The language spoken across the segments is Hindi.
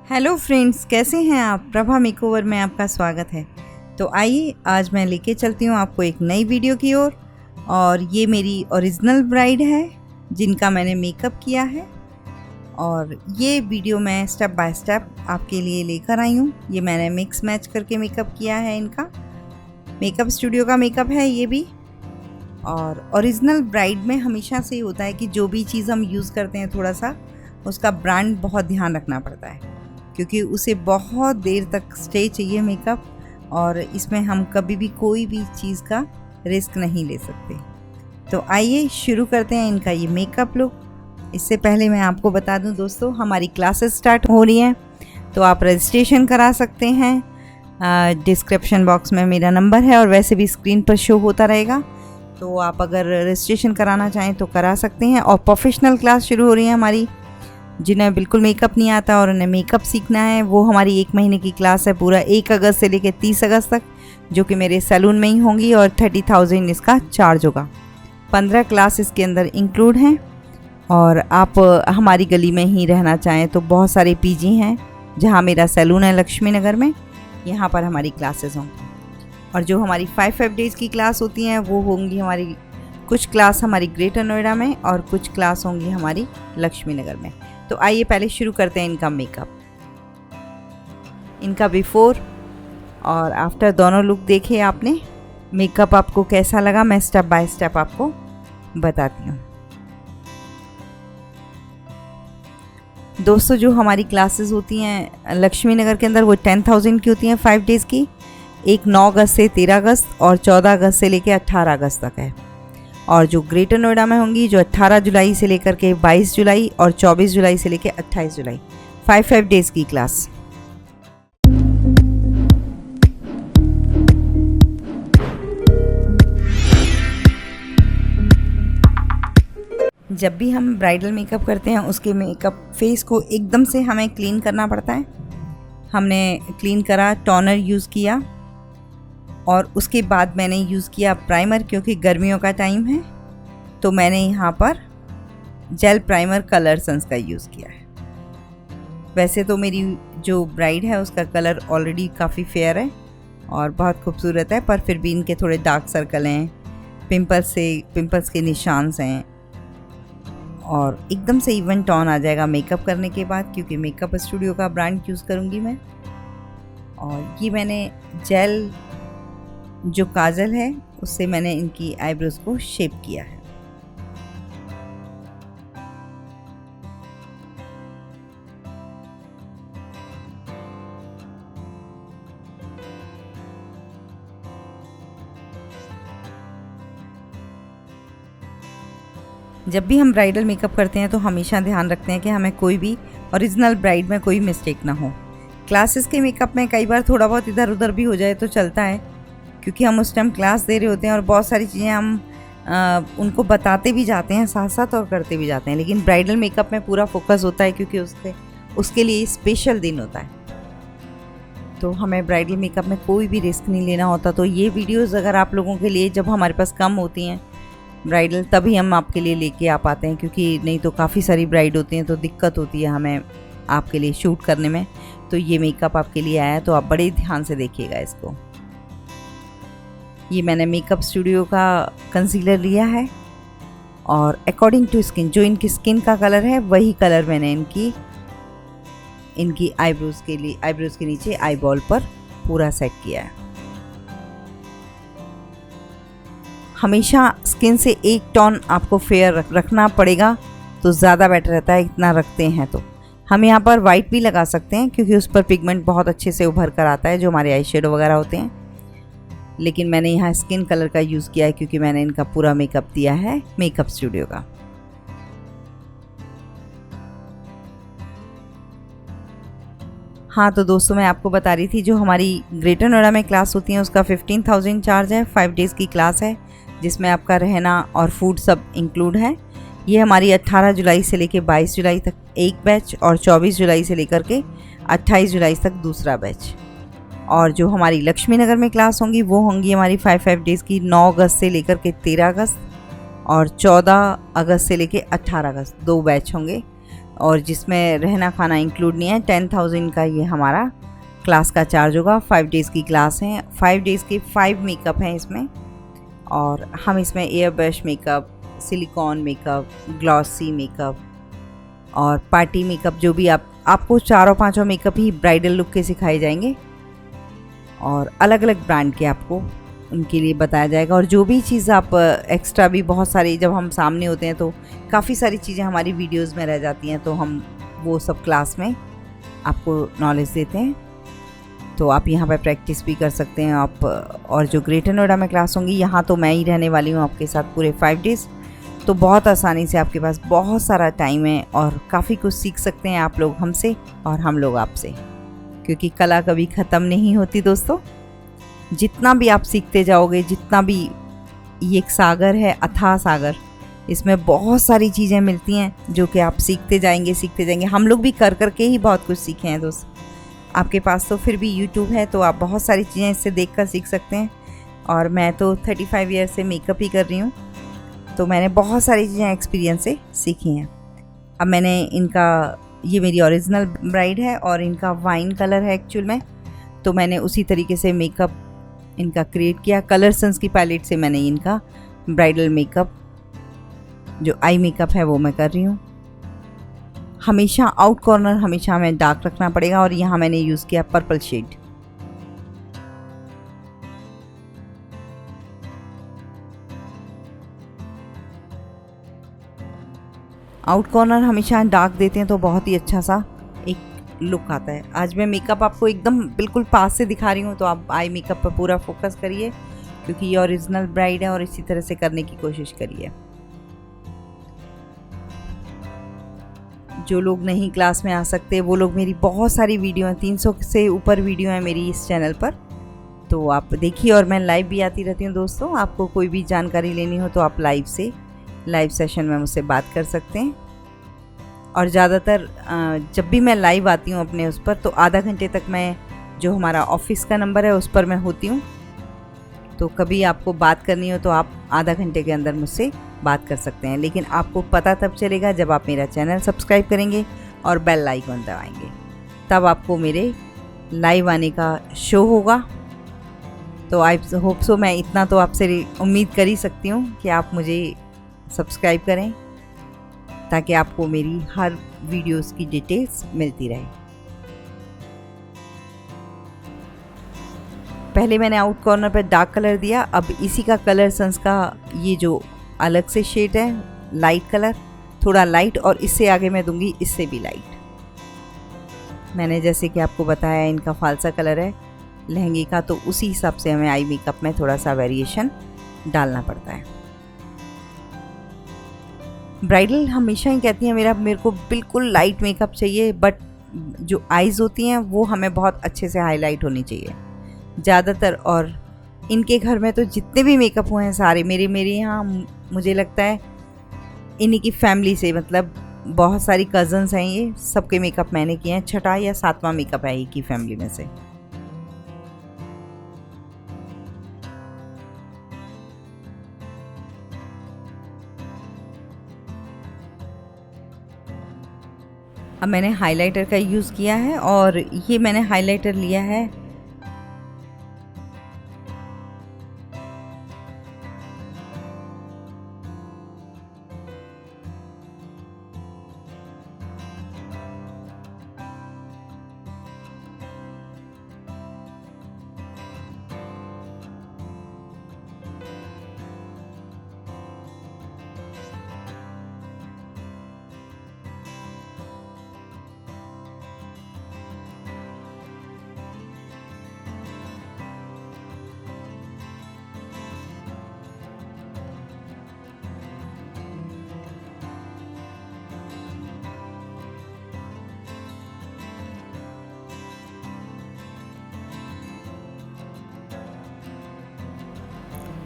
हेलो फ्रेंड्स, कैसे हैं आप। प्रभा मेकओवर में आपका स्वागत है। तो आइए आज मैं लेके चलती हूँ आपको एक नई वीडियो की ओर। और ये मेरी ओरिजिनल ब्राइड है जिनका मैंने मेकअप किया है। और ये वीडियो मैं स्टेप बाय स्टेप आपके लिए लेकर आई हूँ। ये मैंने मिक्स मैच करके मेकअप किया है। इनका मेकअप स्टूडियो का मेकअप है ये भी। और ओरिजिनल ब्राइड में हमेशा से होता है कि जो भी चीज़ हम यूज़ करते हैं थोड़ा सा उसका ब्रांड बहुत ध्यान रखना पड़ता है, क्योंकि उसे बहुत देर तक स्टे चाहिए मेकअप। और इसमें हम कभी भी कोई भी चीज़ का रिस्क नहीं ले सकते। तो आइए शुरू करते हैं इनका ये मेकअप लुक। इससे पहले मैं आपको बता दूं दोस्तों, हमारी क्लासेस स्टार्ट हो रही हैं, तो आप रजिस्ट्रेशन करा सकते हैं। डिस्क्रिप्शन बॉक्स में मेरा नंबर है और वैसे भी स्क्रीन पर शो होता रहेगा। तो आप अगर रजिस्ट्रेशन कराना चाहें तो करा सकते हैं। और प्रोफेशनल क्लास शुरू हो रही है हमारी। जिन्हें बिल्कुल मेकअप नहीं आता और उन्हें मेकअप सीखना है, वो हमारी 1 महीने की क्लास है, पूरा 1 अगस्त से लेकर 30 अगस्त तक, जो कि मेरे सैलून में ही होंगी। और 30,000 इसका चार्ज होगा। 15 क्लास इसके अंदर इंक्लूड हैं। और आप हमारी गली में ही रहना चाहें तो बहुत सारे पीजी हैं जहां मेरा सैलून है लक्ष्मी नगर में, यहाँ पर हमारी क्लासेस होंगी। और जो हमारी 5 डेज़ की क्लास होती हैं वो होंगी हमारी, कुछ क्लास हमारी ग्रेटर नोएडा में और कुछ क्लास होंगी हमारी लक्ष्मी नगर में। तो आइए पहले शुरू करते हैं इनका मेकअप। इनका बिफोर और आफ्टर दोनों लुक देखे आपने। मेकअप आपको कैसा लगा मैं स्टेप बाय स्टेप आपको बताती हूँ। दोस्तों, जो हमारी क्लासेस होती हैं लक्ष्मी नगर के अंदर वो 10,000 की होती हैं 5 डेज़ की। एक 9 अगस्त से 13 अगस्त और 14 अगस्त से लेकर 18 अगस्त तक है। और जो ग्रेटर नोएडा में होंगी जो 18 जुलाई से लेकर के 22 जुलाई और 24 जुलाई से लेकर 28 जुलाई, 5 डेज़ की क्लास। जब भी हम ब्राइडल मेकअप करते हैं उसके मेकअप फेस को एकदम से हमें क्लीन करना पड़ता है। हमने क्लीन करा, टोनर यूज़ किया और उसके बाद मैंने यूज़ किया प्राइमर, क्योंकि गर्मियों का टाइम है तो मैंने यहाँ पर जेल प्राइमर कलर सन्स का यूज़ किया है। वैसे तो मेरी जो ब्राइड है उसका कलर ऑलरेडी काफ़ी फेयर है और बहुत खूबसूरत है, पर फिर भी इनके थोड़े डार्क सर्कल हैं, पिंपल्स के निशान हैं। और एकदम से इवन टोन आ जाएगा मेकअप करने के बाद, क्योंकि मेकअप स्टूडियो का ब्रांड यूज़ करूँगी मैं। और ये मैंने जेल जो काजल है उससे मैंने इनकी आईब्रोज को शेप किया है। जब भी हम ब्राइडल मेकअप करते हैं तो हमेशा ध्यान रखते हैं कि हमें कोई भी ओरिजिनल ब्राइड में कोई मिस्टेक ना हो। क्लासेस के मेकअप में कई बार थोड़ा बहुत इधर उधर भी हो जाए तो चलता है, क्योंकि हम उस टाइम क्लास दे रहे होते हैं और बहुत सारी चीज़ें हम उनको बताते भी जाते हैं साथ साथ और करते भी जाते हैं। लेकिन ब्राइडल मेकअप में पूरा फोकस होता है, क्योंकि उसके लिए स्पेशल दिन होता है। तो हमें ब्राइडल मेकअप में कोई भी रिस्क नहीं लेना होता। तो ये वीडियोज़ अगर आप लोगों के लिए, जब हमारे पास कम होती हैं ब्राइडल, तभी हम आपके लिए लेके आ पाते हैं, क्योंकि नहीं तो काफ़ी सारी ब्राइड होती हैं तो दिक्कत होती है हमें आपके लिए शूट करने में। तो ये मेकअप आपके लिए आया है, तो आप बड़े ध्यान से देखिएगा इसको। ये मैंने मेकअप स्टूडियो का कंसीलर लिया है और अकॉर्डिंग टू स्किन, जो इनकी स्किन का कलर है वही कलर मैंने इनकी आईब्रोज के नीचे आईबॉल पर पूरा सेट किया है। हमेशा स्किन से एक टोन आपको फेयर रखना पड़ेगा तो ज़्यादा बेटर रहता है। इतना रखते हैं तो हम यहाँ पर वाइट भी लगा सकते हैं, क्योंकि उस पर पिगमेंट बहुत अच्छे से उभर कर आता है जो हमारे आई शेडो वगैरह होते हैं। लेकिन मैंने यहाँ स्किन कलर का यूज़ किया है, क्योंकि मैंने इनका पूरा मेकअप दिया है मेकअप स्टूडियो का। हाँ, तो दोस्तों मैं आपको बता रही थी, जो हमारी ग्रेटर नोएडा में क्लास होती है उसका 15,000 चार्ज है। 5 डेज़ की क्लास है जिसमें आपका रहना और फूड सब इंक्लूड है। ये हमारी 18 जुलाई से लेकर 22 जुलाई तक एक बैच और 24 जुलाई से लेकर के 28 जुलाई तक दूसरा बैच। और जो हमारी लक्ष्मी नगर में क्लास होंगी वो होंगी हमारी 5 डेज़ की, 9 अगस्त से लेकर के 13 अगस्त और 14 अगस्त से लेकर 18 अगस्त, 2 बैच होंगे। और जिसमें रहना खाना इंक्लूड नहीं है। 10,000 का ये हमारा क्लास का चार्ज होगा। 5 डेज़ की क्लास है, 5 डेज़ के 5 मेकअप हैं इसमें। और हम इसमें air brush makeup, silicon makeup, glossy makeup और पार्टी मेकअप, जो भी आपको चारों पांचों मेकअप ही ब्राइडल लुक के सिखाए जाएंगे और अलग अलग ब्रांड के आपको उनके लिए बताया जाएगा। और जो भी चीज़ आप एक्स्ट्रा भी बहुत सारी, जब हम सामने होते हैं तो काफ़ी सारी चीज़ें हमारी वीडियोस में रह जाती हैं, तो हम वो सब क्लास में आपको नॉलेज देते हैं। तो आप यहाँ पर प्रैक्टिस भी कर सकते हैं आप। और जो ग्रेटर नोएडा में क्लास होंगी, यहाँ तो मैं ही रहने वाली हूँ आपके साथ पूरे 5 डेज़। तो बहुत आसानी से आपके पास बहुत सारा टाइम है और काफ़ी कुछ सीख सकते हैं आप लोग हमसे और हम लोग आपसे, क्योंकि कला कभी ख़त्म नहीं होती दोस्तों। जितना भी आप सीखते जाओगे, जितना भी, ये एक सागर है, अथाह सागर, इसमें बहुत सारी चीज़ें मिलती हैं जो कि आप सीखते जाएंगे। हम लोग भी कर करके ही बहुत कुछ सीखे हैं दोस्त। आपके पास तो फिर भी यूट्यूब है, तो आप बहुत सारी चीज़ें इससे देखकर सीख सकते हैं। और मैं तो 35 ईयर से मेकअप ही कर रही हूँ, तो मैंने बहुत सारी चीज़ें एक्सपीरियंस से सीखी हैं। अब मैंने इनका, ये मेरी ओरिजिनल ब्राइड है और इनका वाइन कलर है एक्चुअल में, तो मैंने उसी तरीके से मेकअप इनका क्रिएट किया। कलरसंस की पैलेट से मैंने इनका ब्राइडल मेकअप, जो आई मेकअप है, वो मैं कर रही हूँ। हमेशा आउट कॉर्नर हमेशा हमें डार्क रखना पड़ेगा और यहाँ मैंने यूज़ किया पर्पल शेड। आउट कॉर्नर हमेशा डार्क देते हैं तो बहुत ही अच्छा सा एक लुक आता है। आज मैं मेकअप आपको एकदम बिल्कुल पास से दिखा रही हूँ, तो आप आई मेकअप पर पूरा फोकस करिए, क्योंकि ये ओरिजिनल ब्राइड है और इसी तरह से करने की कोशिश करिए। जो लोग नहीं क्लास में आ सकते, वो लोग, मेरी बहुत सारी वीडियो हैं, 300 से ऊपर वीडियो हैं मेरी इस चैनल पर, तो आप देखिए। और मैं लाइव भी आती रहती हूँ दोस्तों। आपको कोई भी जानकारी लेनी हो तो आप लाइव सेशन में मुझसे बात कर सकते हैं। और ज़्यादातर जब भी मैं लाइव आती हूँ अपने उस पर, तो आधा घंटे तक मैं, जो हमारा ऑफिस का नंबर है उस पर मैं होती हूँ। तो कभी आपको बात करनी हो तो आप आधा घंटे के अंदर मुझसे बात कर सकते हैं। लेकिन आपको पता तब चलेगा जब आप मेरा चैनल सब्सक्राइब करेंगे और बेल आइकन दबाएंगे, तब आपको मेरे लाइव आने का शो होगा। तो आई होप सो, मैं इतना तो आपसे उम्मीद कर ही सकती हूँ कि आप मुझे सब्सक्राइब करें, ताकि आपको मेरी हर वीडियोस की डिटेल्स मिलती रहे। पहले मैंने आउट कॉर्नर पर डार्क कलर दिया, अब इसी का कलरसंस का ये जो अलग से शेड है, लाइट कलर, थोड़ा लाइट, और इससे आगे मैं दूंगी इससे भी लाइट। मैंने जैसे कि आपको बताया इनका फालसा कलर है लहंगे का, तो उसी हिसाब से हमें आई मेकअप में थोड़ा सा वेरिएशन डालना पड़ता है। ब्राइडल हमेशा ही कहती है मेरे को बिल्कुल लाइट मेकअप चाहिए, बट जो आईज़ होती हैं वो हमें बहुत अच्छे से हाईलाइट होनी चाहिए ज़्यादातर। और इनके घर में तो जितने भी मेकअप हुए हैं सारे मेरे यहाँ, मुझे लगता है इन्हीं की फैमिली से, मतलब बहुत सारी कज़न्स हैं, ये सबके मेकअप मैंने किए हैं। 6वां या 7वां मेकअप है एक ही फैमिली में से। अब मैंने हाइलाइटर का यूज़ किया है, और ये मैंने हाइलाइटर लिया है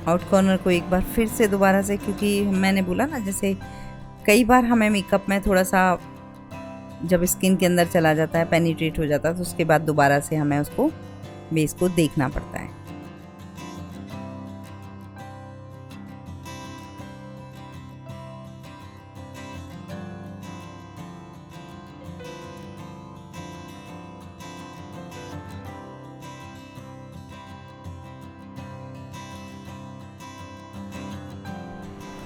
आउट कॉर्नर को एक बार फिर से दोबारा से, क्योंकि मैंने बोला ना, जैसे कई बार हमें मेकअप में थोड़ा सा जब स्किन के अंदर चला जाता है, पेनिट्रेट हो जाता है, तो उसके बाद दोबारा से हमें उसको बेस को देखना पड़ता है।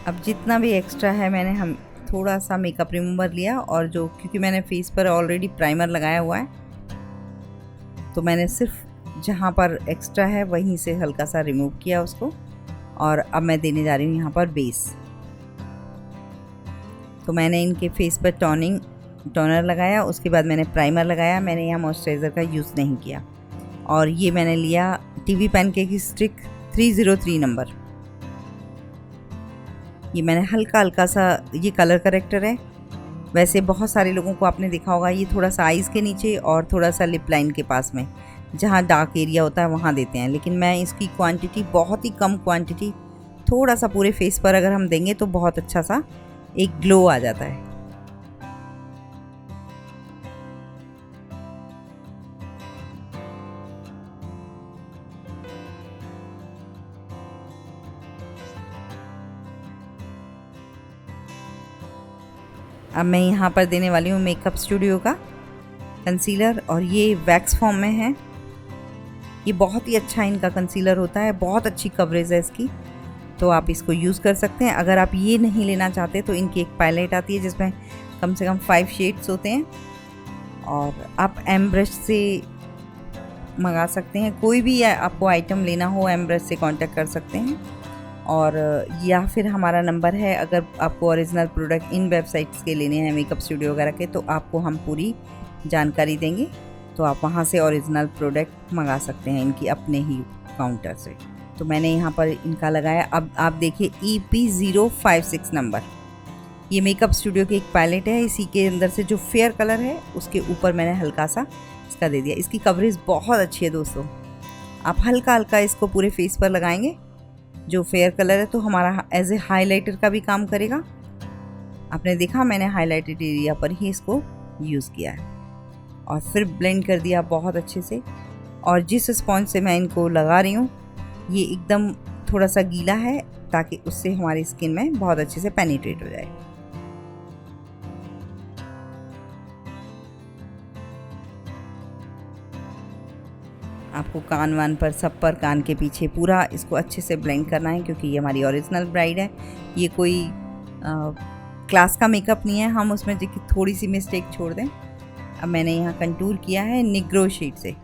अब जितना भी एक्स्ट्रा है मैंने हम थोड़ा सा मेकअप रिमूवर लिया, और जो क्योंकि मैंने फेस पर ऑलरेडी प्राइमर लगाया हुआ है तो मैंने सिर्फ जहाँ पर एक्स्ट्रा है वहीं से हल्का सा रिमूव किया उसको। और अब मैं देने जा रही हूँ यहाँ पर बेस। तो मैंने इनके फेस पर टोनर लगाया, उसके बाद मैंने प्राइमर लगाया। मैंने यहाँ मॉइस्चराइज़र का यूज़ नहीं किया। और ये मैंने लिया टीवी पैनकेक की स्टिक 303 नंबर। ये मैंने हल्का हल्का सा, ये कलर करेक्टर है। वैसे बहुत सारे लोगों को आपने देखा होगा ये थोड़ा सा आईज़ के नीचे और थोड़ा सा लिप लाइन के पास में जहाँ डार्क एरिया होता है वहाँ देते हैं, लेकिन मैं इसकी क्वांटिटी बहुत ही कम क्वांटिटी, थोड़ा सा पूरे फेस पर अगर हम देंगे तो बहुत अच्छा सा एक ग्लो आ जाता है। अब मैं यहाँ पर देने वाली हूँ मेकअप स्टूडियो का कंसीलर, और ये वैक्स फॉर्म में है। ये बहुत ही अच्छा इनका कंसीलर होता है, बहुत अच्छी कवरेज है इसकी, तो आप इसको यूज़ कर सकते हैं। अगर आप ये नहीं लेना चाहते तो इनकी एक पैलेट आती है जिसमें कम से कम 5 शेड्स होते हैं, और आप एम ब्रश से मंगा सकते हैं। कोई भी आपको आइटम लेना हो एम ब्रश से कांटेक्ट कर सकते हैं। और या फिर हमारा नंबर है, अगर आपको ओरिजिनल प्रोडक्ट इन वेबसाइट्स के लेने हैं मेकअप स्टूडियो वगैरह के, तो आपको हम पूरी जानकारी देंगे, तो आप वहाँ से ओरिजिनल प्रोडक्ट मंगा सकते हैं इनकी अपने ही काउंटर से। तो मैंने यहाँ पर इनका लगाया। अब आप देखिए EP056 नंबर, ये मेकअप स्टूडियो की एक पैलेट है। इसी के अंदर से जो फेयर कलर है उसके ऊपर मैंने हल्का सा इसका दे दिया। इसकी कवरेज बहुत अच्छी है दोस्तों। आप हल्का हल्का इसको पूरे फेस पर लगाएंगे, जो फेयर कलर है तो हमारा एज ए हाइलाइटर का भी काम करेगा। आपने देखा मैंने हाइलाइटेड एरिया पर ही इसको यूज़ किया है, और फिर ब्लेंड कर दिया बहुत अच्छे से। और जिस स्पॉन्ज से मैं इनको लगा रही हूँ ये एकदम थोड़ा सा गीला है, ताकि उससे हमारी स्किन में बहुत अच्छे से पेनिट्रेट हो जाए। आपको कान वान पर, सब पर, कान के पीछे पूरा इसको अच्छे से ब्लेंड करना है, क्योंकि ये हमारी ओरिजिनल ब्राइड है। ये कोई क्लास का मेकअप नहीं है, हम उसमें जो कि थोड़ी सी मिस्टेक छोड़ दें। अब मैंने यहाँ कंटूर किया है निग्रो शेड से।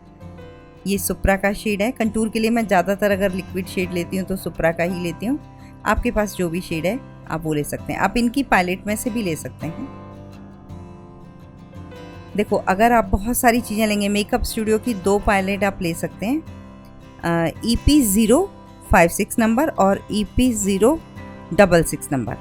ये सुप्रा का शेड है। कंटूर के लिए मैं ज़्यादातर अगर लिक्विड शेड लेती हूँ तो सुप्रा का ही लेती हूँ। आपके पास जो भी शेड है आप वो ले सकते हैं। आप इनकी पैलेट में से भी ले सकते हैं। देखो, अगर आप बहुत सारी चीज़ें लेंगे, मेकअप स्टूडियो की 2 पैलेट आप ले सकते हैं, EP056 नंबर और EP066 नंबर।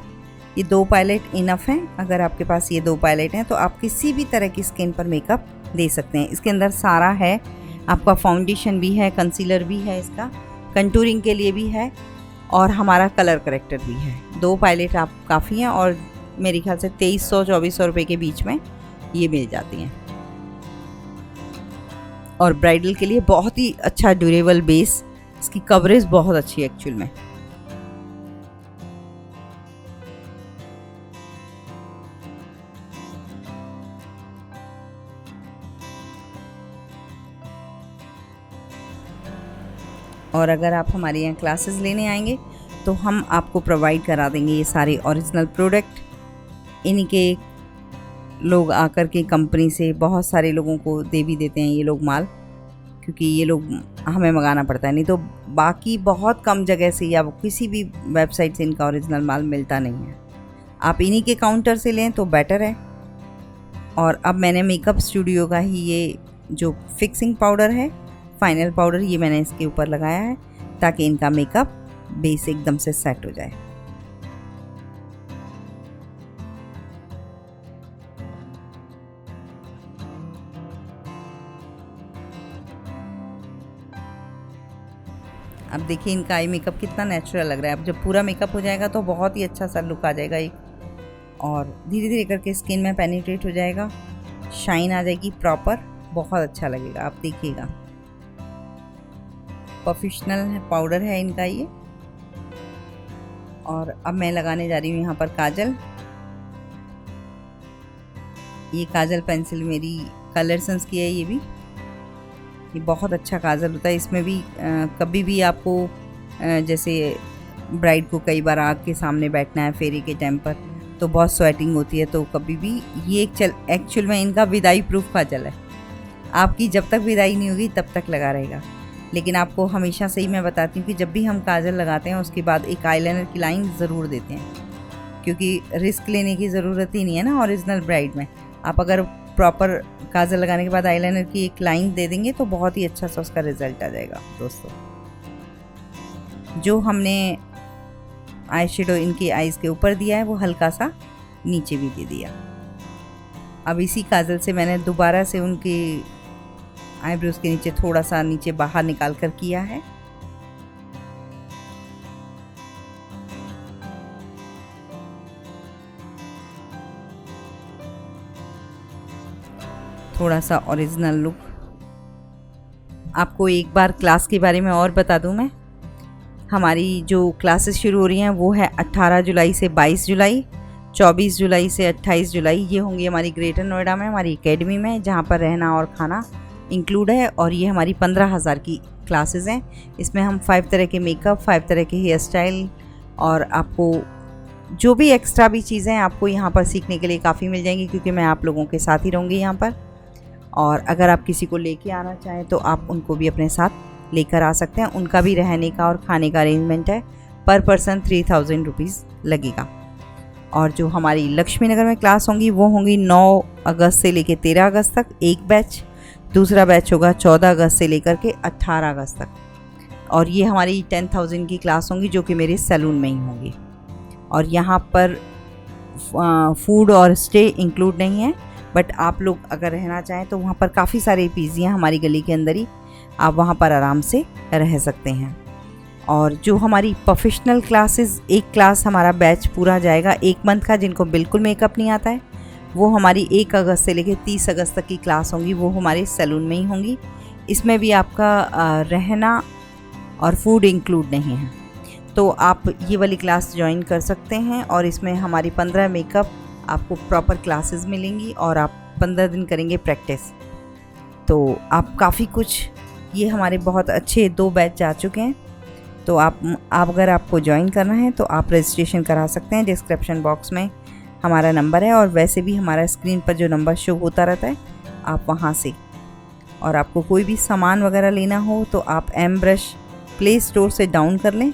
ये 2 पैलेट इनफ हैं। अगर आपके पास ये 2 पैलेट हैं तो आप किसी भी तरह की स्किन पर मेकअप दे सकते हैं। इसके अंदर सारा है, आपका फाउंडेशन भी है, कंसीलर भी है, इसका कंटूरिंग के लिए भी है, और हमारा कलर करेक्टर भी है। 2 पैलेट आप काफ़ी हैं, और मेरे ख्याल से 2300-2400 रुपये के बीच में ये मिल जाती हैं। और ब्राइडल के लिए बहुत ही अच्छा ड्यूरेबल बेस, इसकी कवरेज बहुत अच्छी है एक्चुअल में। और अगर आप हमारे यहाँ क्लासेस लेने आएंगे तो हम आपको प्रोवाइड करा देंगे ये सारे ओरिजिनल प्रोडक्ट। इन्हीं के लोग आकर के कंपनी से बहुत सारे लोगों को दे भी देते हैं ये लोग माल, क्योंकि ये लोग हमें मंगाना पड़ता है, नहीं तो बाकी बहुत कम जगह से या किसी भी वेबसाइट से इनका ओरिजिनल माल मिलता नहीं है। आप इन्हीं के काउंटर से लें तो बेटर है। और अब मैंने मेकअप स्टूडियो का ही ये जो फिक्सिंग पाउडर है, फाइनल पाउडर, ये मैंने इसके ऊपर लगाया है ताकि इनका मेकअप बेस एकदम से सेट हो जाए। अब देखिए इनका आई मेकअप कितना नेचुरल लग रहा है। अब जब पूरा मेकअप हो जाएगा तो बहुत ही अच्छा सा लुक आ जाएगा एक, और धीरे धीरे करके स्किन में पेनिट्रेट हो जाएगा, शाइन आ जाएगी प्रॉपर, बहुत अच्छा लगेगा। आप देखिएगा, प्रोफेशनल पाउडर है इनका ये। और अब मैं लगाने जा रही हूँ यहाँ पर काजल। ये काजल पेंसिल मेरी कलरसेंस की है। ये बहुत अच्छा काजल होता है। इसमें भी कभी भी आपको जैसे ब्राइड को कई बार आग के सामने बैठना है फेरी के टाइम पर, तो बहुत स्वेटिंग होती है, तो कभी भी ये एक्चुअल में इनका विदाई प्रूफ काजल है। आपकी जब तक विदाई नहीं होगी तब तक लगा रहेगा। लेकिन आपको हमेशा से ही मैं बताती हूँ कि जब भी हम काजल लगाते हैं उसके बाद एक आईलाइनर की लाइन ज़रूर देते हैं, क्योंकि रिस्क लेने की ज़रूरत ही नहीं है ना ओरिजिनल ब्राइड में। आप अगर प्रॉपर काजल लगाने के बाद आईलाइनर की एक लाइन दे देंगे तो बहुत ही अच्छा सा उसका रिजल्ट आ जाएगा। दोस्तों, जो हमने आई शेडो इनकी आईज़ के ऊपर दिया है वो हल्का सा नीचे भी दे दिया। अब इसी काजल से मैंने दोबारा से उनकी आईब्रोज के नीचे थोड़ा सा नीचे बाहर निकाल कर किया है। थोड़ा सा ओरिजिनल लुक। आपको एक बार क्लास के बारे में और बता दूं मैं, हमारी जो क्लासेस शुरू हो रही हैं वो है 18 जुलाई से 22 जुलाई, 24 जुलाई से 28 जुलाई। ये होंगी हमारी ग्रेटर नोएडा में हमारी एकेडमी में, जहाँ पर रहना और खाना इंक्लूड है। और ये हमारी 15,000 की क्लासेस हैं। इसमें हम 5 तरह के मेकअप, 5 तरह के हेयर स्टाइल और आपको जो भी एक्स्ट्रा भी चीज़ें आपको यहाँ पर सीखने के लिए काफ़ी मिल जाएंगी, क्योंकि मैं आप लोगों के साथ ही रहूँगी यहाँ पर। और अगर आप किसी को लेके आना चाहें तो आप उनको भी अपने साथ लेकर आ सकते हैं। उनका भी रहने का और खाने का अरेंजमेंट है। पर पर्सन 3000 रुपीज़ लगेगा। और जो हमारी लक्ष्मी नगर में क्लास होंगी वो होंगी 9 अगस्त से लेकर 13 अगस्त तक एक बैच, दूसरा बैच होगा 14 अगस्त से लेकर के 18 अगस्त तक। और ये हमारी 10,000 की क्लास होंगी जो कि मेरे सैलून में ही होंगी। और यहाँ पर फूड और स्टे इंक्लूड नहीं है, बट आप लोग अगर रहना चाहें तो वहाँ पर काफ़ी सारे पीजी हैं हमारी गली के अंदर ही, आप वहाँ पर आराम से रह सकते हैं। और जो हमारी प्रोफेशनल क्लासेस, एक क्लास हमारा बैच पूरा जाएगा 1 मंथ का, जिनको बिल्कुल मेकअप नहीं आता है, वो हमारी 1 अगस्त से लेकर 30 अगस्त तक की क्लास होंगी, वो हमारे सैलून में ही होंगी। इसमें भी आपका रहना और फूड इंक्लूड नहीं है, तो आप ये वाली क्लास ज्वाइन कर सकते हैं। और इसमें हमारी 15 मेकअप आपको प्रॉपर क्लासेस मिलेंगी और आप 15 दिन करेंगे प्रैक्टिस। तो आप काफ़ी कुछ, ये हमारे बहुत अच्छे 2 बैच जा चुके हैं। तो आप अगर आपको ज्वाइन करना है तो आप रजिस्ट्रेशन करा सकते हैं। डिस्क्रिप्शन बॉक्स में हमारा नंबर है, और वैसे भी हमारा स्क्रीन पर जो नंबर शो होता रहता है आप वहाँ से। और आपको कोई भी सामान वगैरह लेना हो तो आप एम ब्रश प्ले स्टोर से डाउन कर लें।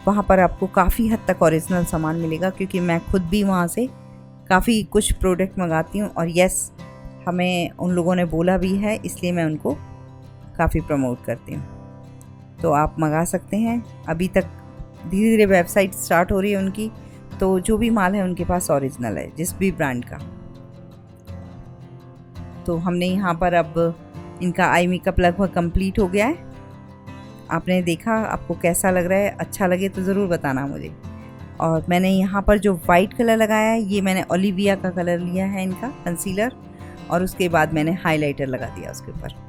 वहाँ पर आपको काफ़ी हद तक ओरिजिनल सामान मिलेगा, क्योंकि मैं खुद भी वहाँ से काफ़ी कुछ प्रोडक्ट मंगाती हूँ। और यस, हमें उन लोगों ने बोला भी है, इसलिए मैं उनको काफ़ी प्रमोट करती हूँ। तो आप मंगा सकते हैं। अभी तक धीरे धीरे वेबसाइट स्टार्ट हो रही है उनकी, तो जो भी माल है उनके पास ओरिजिनल है, जिस भी ब्रांड का। तो हमने यहाँ पर अब इनका आई मेकअप लगभग कंप्लीट हो गया है। आपने देखा, आपको कैसा लग रहा है? अच्छा लगे तो ज़रूर बताना मुझे। और मैंने यहाँ पर जो वाइट कलर लगाया है, ये मैंने ओलिविया का कलर लिया है इनका कंसीलर, और उसके बाद मैंने हाइलाइटर लगा दिया उसके ऊपर।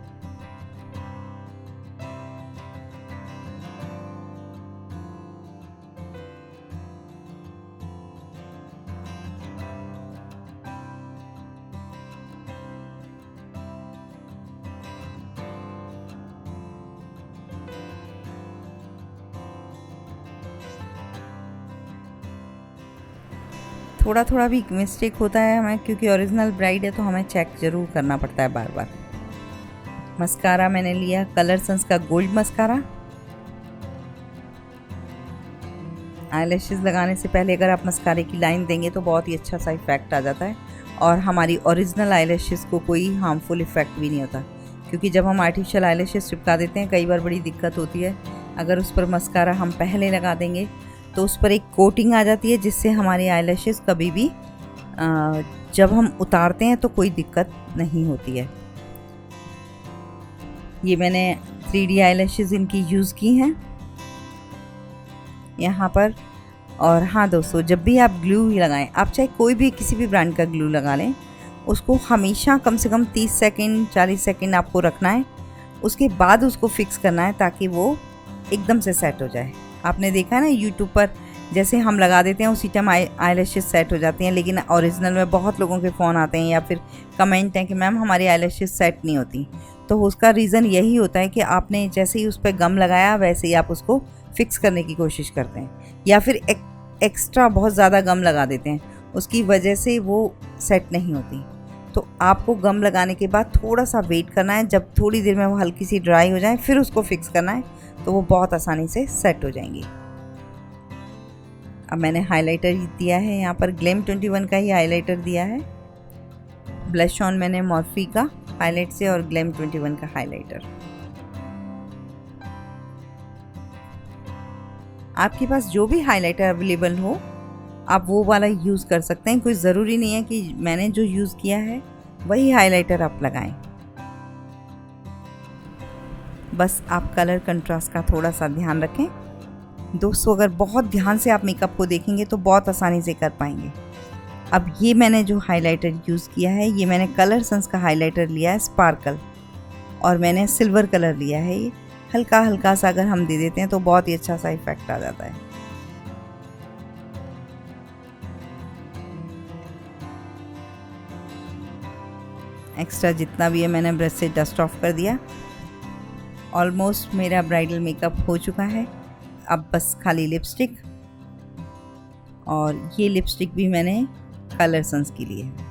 थोड़ा थोड़ा भी मिस्टेक होता है हमें, क्योंकि ओरिजिनल ब्राइड है तो हमें चेक ज़रूर करना पड़ता है बार बार। मस्कारा मैंने लिया कलरसंस का गोल्ड मस्कारा। आईलैशेस लगाने से पहले अगर आप मस्कारे की लाइन देंगे तो बहुत ही अच्छा सा इफेक्ट आ जाता है, और हमारी ओरिजिनल आईलैशेस को कोई हार्मफुल इफेक्ट भी नहीं होता। क्योंकि जब हम आर्टिफिशियल आईलैशेस चिपका देते हैं, कई बार बड़ी दिक्कत होती है। अगर उस पर मस्कारा हम पहले लगा देंगे तो उस पर एक कोटिंग आ जाती है, जिससे हमारी आईलैशेस कभी भी जब हम उतारते हैं तो कोई दिक्कत नहीं होती है। ये मैंने 3D आईलैशेस इनकी यूज़ की हैं यहाँ पर। और हाँ दोस्तों, जब भी आप ग्लू लगाएं, आप चाहे कोई भी किसी भी ब्रांड का ग्लू लगा लें, उसको हमेशा कम से कम 30 सेकंड 40 सेकंड आपको रखना है। उसके बाद उसको फिक्स करना है ताकि वो एकदम से सेट हो जाए। आपने देखा है ना यूट्यूब पर, जैसे हम लगा देते हैं उसी टाइम आईलैशेस सेट हो जाती हैं, लेकिन ओरिजिनल में बहुत लोगों के फ़ोन आते हैं या फिर कमेंट हैं कि मैम हमारी आईलैशेस सेट नहीं होती। तो उसका रीज़न यही होता है कि आपने जैसे ही उस पर गम लगाया वैसे ही आप उसको फिक्स करने की कोशिश करते हैं, या फिर एक्स्ट्रा बहुत ज़्यादा गम लगा देते हैं, उसकी वजह से वो सेट नहीं होती। तो आपको गम लगाने के बाद थोड़ा सा वेट करना है, जब थोड़ी देर में वो हल्की सी ड्राई हो जाए फिर उसको फिक्स करना है, तो वो बहुत आसानी से सेट हो जाएंगी। अब मैंने हाइलाइटर दिया है, यहाँ पर ग्लैम 21 का ही हाइलाइटर दिया है। ब्लश ऑन मैंने मॉर्फी का हाईलाइट से और ग्लैम 21 का हाइलाइटर। आपके पास जो भी हाइलाइटर अवेलेबल हो आप वो वाला यूज़ कर सकते हैं। कोई ज़रूरी नहीं है कि मैंने जो यूज़ किया है वही हाइलाइटर आप लगाएं। बस आप कलर कंट्रास्ट का थोड़ा सा ध्यान रखें। दोस्तों, अगर बहुत ध्यान से आप मेकअप को देखेंगे तो बहुत आसानी से कर पाएंगे। अब ये मैंने जो हाइलाइटर यूज़ किया है, ये मैंने कलर सेंस का हाइलाइटर लिया है स्पार्कल, और मैंने सिल्वर कलर लिया है। ये हल्का हल्का सा अगर हम दे देते हैं तो बहुत ही अच्छा सा इफेक्ट आ जाता है। एक्स्ट्रा जितना भी है मैंने ब्रश से डस्ट ऑफ कर दिया। ऑलमोस्ट मेरा ब्राइडल मेकअप हो चुका है। अब बस खाली लिपस्टिक, और ये लिपस्टिक भी मैंने कलर सेंस की ली है।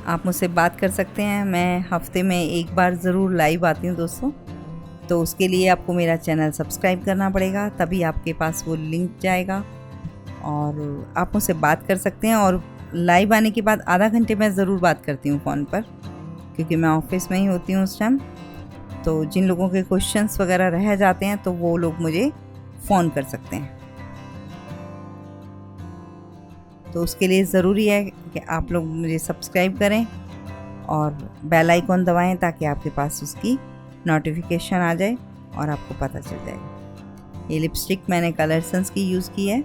आप मुझसे बात कर सकते हैं। मैं हफ्ते में एक बार ज़रूर लाइव आती हूँ दोस्तों, तो उसके लिए आपको मेरा चैनल सब्सक्राइब करना पड़ेगा, तभी आपके पास वो लिंक जाएगा और आप मुझसे बात कर सकते हैं। और लाइव आने के बाद आधा घंटे मैं ज़रूर बात करती हूँ फ़ोन पर, क्योंकि मैं ऑफिस में ही होती हूँ उस टाइम। तो जिन लोगों के क्वेश्चंस वगैरह रह जाते हैं तो वो लोग मुझे फ़ोन कर सकते हैं। तो उसके लिए ज़रूरी है कि आप लोग मुझे सब्सक्राइब करें और बेल आइकॉन दबाएं, ताकि आपके पास उसकी नोटिफिकेशन आ जाए और आपको पता चल जाए। ये लिपस्टिक मैंने कलर सेंस की यूज़ की है।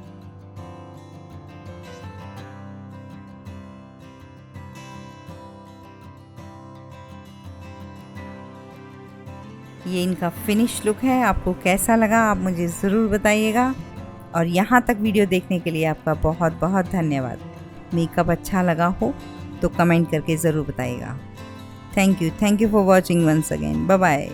ये इनका फिनिश लुक है। आपको कैसा लगा आप मुझे ज़रूर बताइएगा, और यहाँ तक वीडियो देखने के लिए आपका बहुत बहुत धन्यवाद। मेकअप अच्छा लगा हो तो कमेंट करके ज़रूर बताइएगा। Thank you for watching once again. Bye bye.